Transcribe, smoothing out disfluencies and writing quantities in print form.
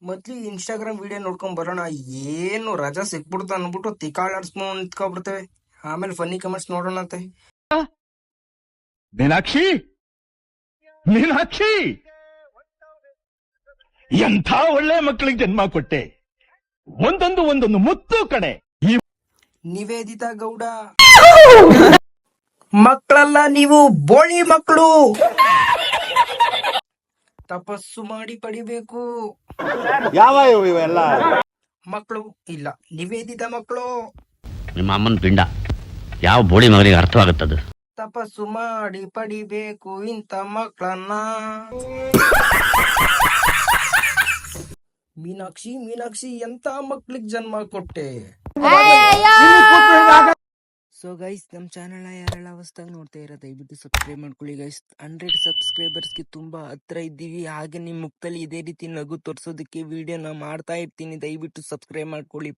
ಮೊದ್ಲು Instagram video ನೋಡ್ಕೊಂಡ್ ಬರೋಣ. ಏನು ರಜಾ ಸಿಕ್ಬಿಡ್ತು ಅನ್ಬಿಟ್ಟು ತಿಕಾಳಾಡ್ಸ್ಕೊಂಡ್ ನಿಂತ್ಕೊಬಿಡ್ತೇವೆ. ಆಮೇಲೆ ಫನ್ನಿ ಕಮೆಂಟ್ಸ್ ನೋಡೋಣಂತೆ. ಮೀನಾಕ್ಷಿ, ಮೀನಾಕ್ಷಿ, ಎಂಥ ಒಳ್ಳೆ ಮಕ್ಕಳಿಗೆ ಜನ್ಮ ಕೊಟ್ಟೆ. ಒಂದೊಂದು ಮುತ್ತು ಕಣೆ. ನಿವೇದಿತಾ ಗೌಡ ಮಕ್ಕಳಲ್ಲ, ನೀವು ಬೋಳಿ ಮಕ್ಕಳು. ತಪಸ್ಸು ಮಾಡಿ ಪಡಿಬೇಕು. ಯಾವ ಇವೆಲ್ಲ ಮಕ್ಕಳು ಇಲ್ಲ, ನಿವೇದಿತ ಮಕ್ಕಳು. ನಿಮ್ಮ ಅಮ್ಮನ ಪಿಂಡ ಯಾವ ಬೋಳಿ ಮಗನಿಗೆ ಅರ್ಥವಾಗುತ್ತದು. ತಪಸ್ಸು ಮಾಡಿ ಪಡಿಬೇಕು ಇಂಥ ಮಕ್ಕಳನ್ನ. ಮೀನಾಕ್ಷಿ, ಮೀನಾಕ್ಷಿ, ಎಂತ ಮಕ್ಳಿಗೆ ಜನ್ಮ ಕೊಟ್ಟೆ. ಸೊ ಗೈಸ್, ನಮ್ಮ ಚಾನಲ್ನ ಯಾರೆಲ್ಲ ಹೊಸದಾಗಿ ನೋಡ್ತಾ ಇರೋ ದಯವಿಟ್ಟು ಸಬ್ಸ್ಕ್ರೈಬ್ ಮಾಡ್ಕೊಳ್ಳಿ ಗೈಸ್. 100 ಸಬ್ಸ್ಕ್ರೈಬರ್ಸ್ಗೆ ತುಂಬಾ ಹತ್ರ ಇದ್ದೀವಿ. ಹಾಗೆ ನಿಮ್ಮ ಮುಖದಲ್ಲಿ ಇದೇ ರೀತಿ ನಗು ತೋರಿಸೋದಕ್ಕೆ ವಿಡಿಯೋನ ಮಾಡ್ತಾ ಇರ್ತೀನಿ. ದಯವಿಟ್ಟು ಸಬ್ಸ್ಕ್ರೈಬ್ ಮಾಡ್ಕೊಳ್ಳಿ.